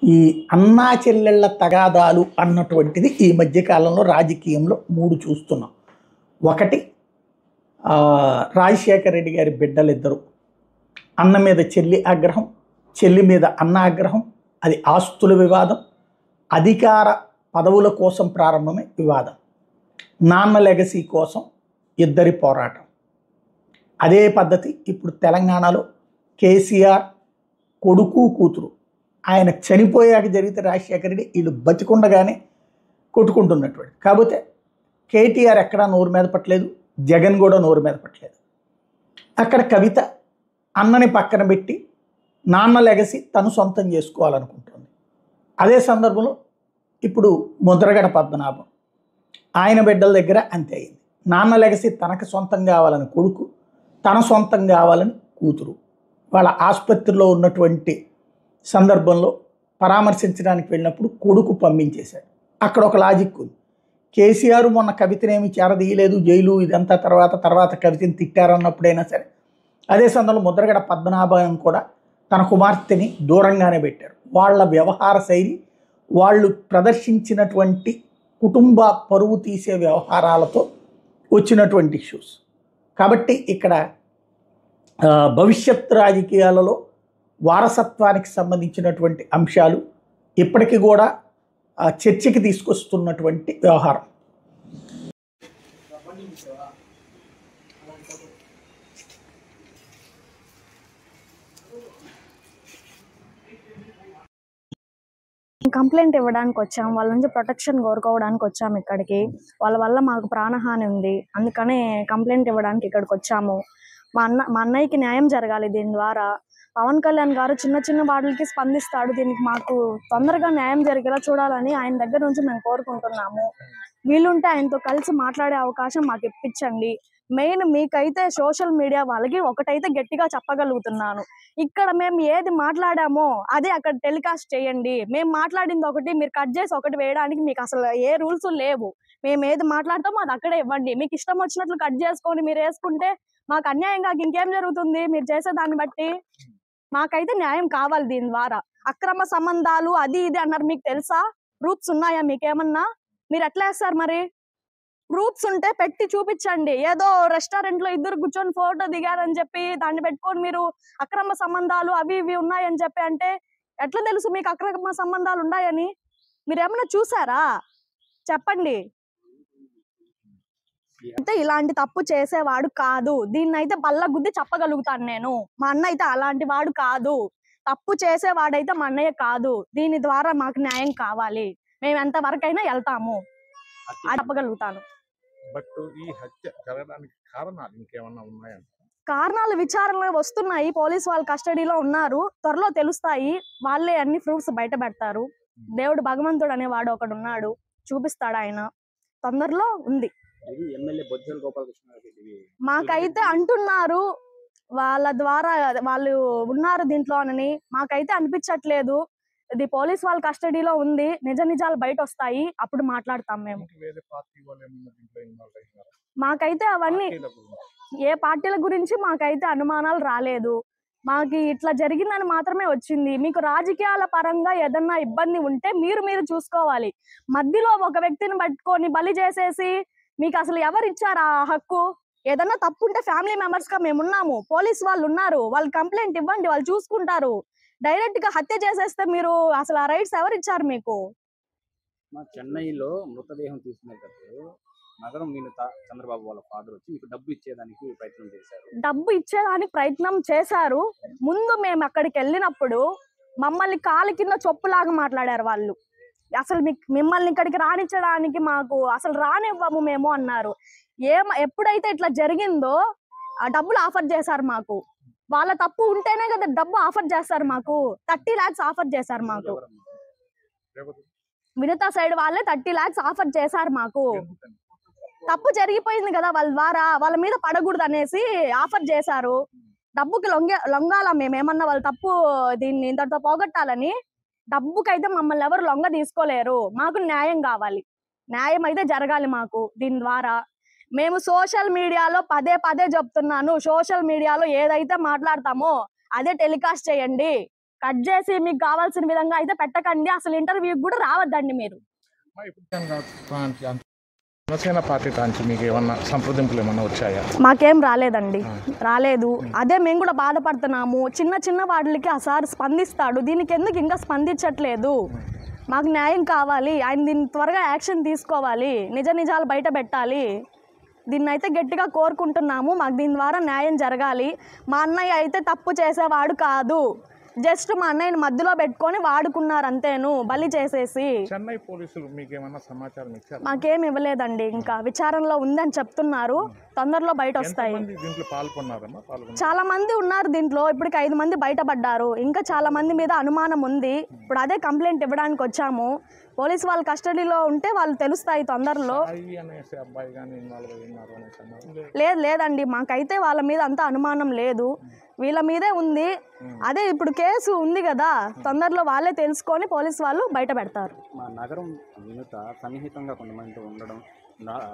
ఈ అన్నా చెల్లెళ్ళ తగాదాలు అన్నటువంటిది ఈ మధ్యకాలంలో రాజకీయంలో మూడు చూస్తున్నాం. ఒకటి రాజశేఖర రెడ్డి గారి బిడ్డలిద్దరూ అన్న మీద చెల్లి ఆగ్రహం, చెల్లి మీద అన్న ఆగ్రహం, అది ఆస్తుల వివాదం, అధికార పదవుల కోసం ప్రారంభమే వివాదం, నాన్న లెగసీ కోసం ఇద్దరి పోరాటం. అదే పద్ధతి ఇప్పుడు తెలంగాణలో కేసీఆర్ కొడుకు కూతురు ఆయన చనిపోయాక జరిగితే రాజశేఖర రెడ్డి వీళ్ళు బతికుండగానే కొట్టుకుంటున్నటువంటి. కాకపోతే కేటీఆర్ ఎక్కడా నోరు మీద పట్టలేదు, జగన్ కూడా నోరు మీద పట్టలేదు. అక్కడ కవిత అన్నని పక్కన పెట్టి నాన్న లెగసి తను సొంతం చేసుకోవాలనుకుంటుంది. అదే సందర్భంలో ఇప్పుడు ముద్రగడ పద్మనాభం ఆయన బిడ్డల దగ్గర అంతే అయింది. నాన్న లెగసి తనకు సొంతం కావాలని కొడుకు, తన సొంతం కావాలని కూతురు. వాళ్ళ ఆసుపత్రిలో ఉన్నటువంటి సందర్భంలో పరామర్శించడానికి వెళ్ళినప్పుడు కొడుకు పంపించేశాడు. అక్కడ ఒక లాజిక్ ఉంది. కేసీఆర్ మొన్న కవితనేమి చేరదీయలేదు, జైలు ఇదంతా తర్వాత కవితని తిట్టారన్నప్పుడైనా సరే అదే సందర్భంలో ముద్రగడ పద్మనాభం కూడా తన కుమార్తెని దూరంగానే పెట్టారు. వాళ్ళ వ్యవహార శైలి, వాళ్ళు ప్రదర్శించినటువంటి కుటుంబ పరువు తీసే వ్యవహారాలతో వచ్చినటువంటి ఇష్యూస్. కాబట్టి ఇక్కడ భవిష్యత్ రాజకీయాలలో వారసత్వానికి సంబంధించినటువంటి అంశాలు ఇప్పటికీ కూడా చర్చకి తీసుకొస్తున్నటువంటి వ్యవహారం. కంప్లైంట్ ఇవ్వడానికి వచ్చాం, వాళ్ళ నుంచి ప్రొటెక్షన్ కోరుకోవడానికి వచ్చాము ఇక్కడికి. వాళ్ళ వల్ల మాకు ప్రాణహాని ఉంది, అందుకనే కంప్లైంట్ ఇవ్వడానికి ఇక్కడికి వచ్చాము. మా అన్నయ్యకి న్యాయం జరగాలి. దీని ద్వారా పవన్ కళ్యాణ్ గారు చిన్న చిన్న వాటికి స్పందిస్తాడు. దీనికి మాకు తొందరగా న్యాయం జరిగేలా చూడాలని ఆయన దగ్గర నుంచి మేము కోరుకుంటున్నాము. వీలుంటే ఆయనతో కలిసి మాట్లాడే అవకాశం మాకు ఇప్పించండి. మెయిన్ మీకైతే సోషల్ మీడియా వాళ్ళకి ఒకటైతే గట్టిగా చెప్పగలుగుతున్నాను, ఇక్కడ మేము ఏది మాట్లాడామో అదే అక్కడ టెలికాస్ట్ చేయండి. మేము మాట్లాడింది ఒకటి మీరు కట్ చేసి ఒకటి వేయడానికి మీకు అసలు ఏ రూల్స్ లేవు. మేము ఏది మాట్లాడతామో అది అక్కడే ఇవ్వండి. మీకు ఇష్టం వచ్చినట్లు కట్ చేసుకొని మీరు వేసుకుంటే మాకు అన్యాయంగా ఇంకేం జరుగుతుంది మీరు చేసే దాన్ని బట్టి? మాకైతే న్యాయం కావాలి. దీని ద్వారా అక్రమ సంబంధాలు అది ఇది అన్నారు, మీకు తెలుసా? ప్రూఫ్స్ ఉన్నాయా మీకేమన్నా? మీరు ఎట్లా వేస్తారు మరి? ప్రూఫ్స్ ఉంటే పెట్టి చూపించండి. ఏదో రెస్టారెంట్ లో ఇద్దరు కూర్చొని ఫోటో దిగారని చెప్పి దాన్ని పెట్టుకొని మీరు అక్రమ సంబంధాలు అవి ఇవి ఉన్నాయని చెప్పి అంటే ఎట్లా తెలుసు మీకు అక్రమ సంబంధాలు ఉన్నాయని? మీరు ఏమన్నా చూసారా? చెప్పండి. అయితే ఇలాంటి తప్పు చేసేవాడు కాదు, దీన్ని అయితే బల్ల గుద్ది చెప్పగలుగుతాను నేను. మా అన్న అయితే అలాంటి వాడు కాదు, తప్పు చేసేవాడైతే మా అన్నయ్య కాదు. దీని ద్వారా మాకు న్యాయం కావాలి, మేము ఎంత వరకైనా వెళ్తాము చెప్పగలుగుతాను. కారణాలు విచారణలో వస్తున్నాయి, పోలీసు వాళ్ళ కస్టడీలో ఉన్నారు, త్వరలో తెలుస్తాయి. వాళ్ళే అన్ని ప్రూఫ్స్ బయట పెడతారు. దేవుడు భగవంతుడు అనేవాడు ఒకడు ఉన్నాడు, చూపిస్తాడు ఆయన. తొందరలో ఉంది. మాకైతే అంటున్నారు వాళ్ళ ద్వారా వాళ్ళు ఉన్నారు దీంట్లో అని, మాకైతే అనిపించట్లేదు. ఇది పోలీస్ వాళ్ళ కస్టడీలో ఉంది, నిజాలు బయట వస్తాయి, అప్పుడు మాట్లాడతాం మేము. మాకైతే అవన్నీ ఏ పార్టీల గురించి మాకైతే అనుమానాలు రాలేదు. మాకు ఇట్లా జరిగిందని మాత్రమే వచ్చింది. మీకు రాజకీయాల పరంగా ఏదన్నా ఇబ్బంది ఉంటే మీరు చూసుకోవాలి. మధ్యలో ఒక వ్యక్తిని పట్టుకొని బలి చేసేసి మీకు అసలు ఎవరు ఇచ్చారు ఆ హక్కు? ఏదన్నా తప్పు ఉంటే ఫ్యామిలీ మెంబర్స్ గా మేము ఉన్నాము, పోలీస్ వాళ్ళు ఉన్నారు, వాళ్ళు కంప్లైంట్ ఇవ్వండి, వాళ్ళు చూసుకుంటారు. డైరెక్ట్ గా హత్య చేసేస్తే మీరు అసలు ఆ రైట్స్ ఎవరు ఇచ్చారు మీకు? చెన్నైలో మృతదేహం తీసుకునేటప్పుడు నగరం మీనత చంద్రబాబు వాళ్ళ ఫాదర్ వచ్చి మీకు డబ్బు ఇచ్చేదానికి ప్రయత్నం చేశారు. ముందు మేము అక్కడికి వెళ్ళినప్పుడు మమ్మల్ని కాలు కింద చొప్పులాగా మాట్లాడారు వాళ్ళు. అసలు మిమ్మల్ని ఇక్కడికి రానిచ్చడానికి మాకు అసలు రానివ్వము మేము అన్నారు. ఎప్పుడైతే ఇట్లా జరిగిందో ఆ డబ్బులు ఆఫర్ చేశారు మాకు. వాళ్ళ తప్పు ఉంటేనే కదా డబ్బు ఆఫర్ చేస్తారు మాకు. 30 lakhs ఆఫర్ చేశారు మాకు. వినత సైడ్ వాళ్ళే 30 lakhs ఆఫర్ చేశారు మాకు. తప్పు జరిగిపోయింది కదా, వాళ్ళ ద్వారా వాళ్ళ మీద పడకూడదు అనేసి ఆఫర్ చేశారు. డబ్బుకి లొంగాల మేమేమన్నా వాళ్ళ తప్పు దీన్ని ఇంతటితో పోగొట్టాలని? డబ్బుకైతే మమ్మల్ని ఎవరు లొంగ తీసుకోలేరు. మాకు న్యాయం కావాలి, న్యాయం అయితే జరగాలి మాకు. దీని ద్వారా మేము సోషల్ మీడియాలో పదే చెప్తున్నాను, సోషల్ మీడియాలో ఏదైతే మాట్లాడతామో అదే టెలికాస్ట్ చేయండి. కట్ చేసి మీకు కావాల్సిన విధంగా అయితే పెట్టకండి, అసలు ఇంటర్వ్యూకి కూడా రావద్దండి మీరు. జనసేన పార్టీ తాంచి మీకు ఏమన్నా సంప్రదింపులు ఏమన్నా వచ్చాయా? మాకేం రాలేదండి, రాలేదు. అదే మేము కూడా బాధపడుతున్నాము. చిన్న చిన్న వాటికి ఆ సార్ స్పందిస్తాడు, దీనికి ఎందుకు ఇంకా స్పందించట్లేదు? మాకు న్యాయం కావాలి, ఆయన దీన్ని త్వరగా యాక్షన్ తీసుకోవాలి, నిజాలు బయట పెట్టాలి. దీన్ని అయితే గట్టిగా కోరుకుంటున్నాము. మాకు దీని ద్వారా న్యాయం జరగాలి. మా అన్నయ్య అయితే తప్పు చేసేవాడు కాదు, జస్ట్ మా అన్నయ్యని మధ్యలో పెట్టుకొని వాడుకున్నారు అంతేను, బలి చేసేసి. చెన్నై పోలీసులు మీకు ఏమన్నా సమాచారం ఇచ్చారు? మాకేం ఇవ్వలేదండి, ఇంకా విచారణలో ఉందని చెప్తున్నారు, తొందరలో బయట వస్తాయి. దీంట్లో పాల్గొన్నారమ్మా? చాలా మంది ఉన్నారు దీంట్లో, ఇప్పటికి 5 మంది బయటపడ్డారు, ఇంకా చాలా మంది మీద అనుమానం ఉంది. ఇప్పుడు అదే కంప్లైంట్ ఇవ్వడానికి వచ్చాము. పోలీసు వాళ్ళ కస్టడీలో ఉంటే వాళ్ళు తెలుస్తాయి తొందరలో. లేదండి, మాకైతే వాళ్ళ మీద అంత అనుమానం లేదు, వీళ్ళ మీదే ఉంది. అదే ఇప్పుడు కేసు ఉంది కదా, తొందరలో వాళ్ళే తెలుసుకొని పోలీసు వాళ్ళు బయట పెడతారు. మా నగరం వినుత సన్నిహితంగా కొంతమంది ఉండడం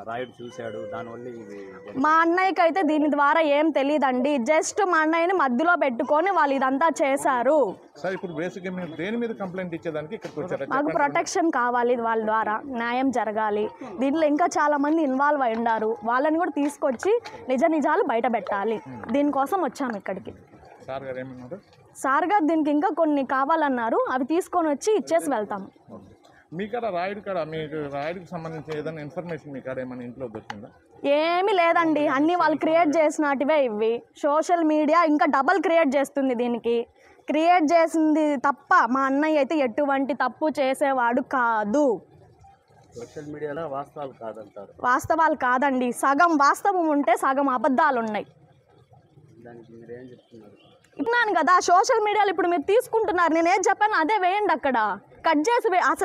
రాయుడు చూశాడు, దానివల్ల ఇది. మా అన్నయ్యకి అయితే దీని ద్వారా ఏం తెలియదండి, జస్ట్ మా అన్నయ్యని మధ్యలో పెట్టుకొని వాళ్ళు ఇదంతా చేశారు. సార్ ఇప్పుడు బేసిక్గా మీరు దేని మీద కంప్లైంట్ ఇచ్చేదానికి ఇక్కడికి వచ్చారు? మాకు ప్రొటెక్షన్ కావాలి, వాళ్ళ ద్వారా న్యాయం జరగాలి. దీంట్లో ఇంకా చాలా మంది ఇన్వాల్వ్ అయి ఉన్నారు, వాళ్ళని కూడా తీసుకొచ్చి నిజాలు బయట పెట్టాలి. దీనికోసం వచ్చాము ఇక్కడికి. సార్ గారు ఏమన్నారు? సార్ గారు దీనికి ఇంకా కొన్ని కావాలన్నారు, అవి తీసుకొని వచ్చి ఇచ్చేసి వెళ్తాము. మీ కాడ రాయుడు కాడ మీకు రాయుడికి సంబంధించి ఏదైనా ఇన్ఫర్మేషన్ మీ కాడ ఏమైనా ఇంట్లో దొరికిందా? ఏమీ లేదండి, అన్నీ వాళ్ళు క్రియేట్ చేసినటివే ఇవి. సోషల్ మీడియా ఇంకా డబల్ క్రియేట్ చేస్తుంది, దీనికి క్రియేట్ చేసింది తప్ప మా అన్నయ్య అయితే ఎటువంటి తప్పు చేసేవాడు కాదు. సోషల్ మీడియాలో వాస్తవాలు కాదంటారు? వాస్తవాలు కాదండి, సగం వాస్తవం ఉంటే సగం అబద్ధాలు ఉన్నాయి. దానికి మీరేం చెప్తున్నారు? ఇన్నాను కదా, సోషల్ మీడియాలో ఇప్పుడు మీరు తీసుకుంటున్నారు, నేనేం చెప్పాను అదే వేయండి, అక్కడ కట్ చేసి అసలు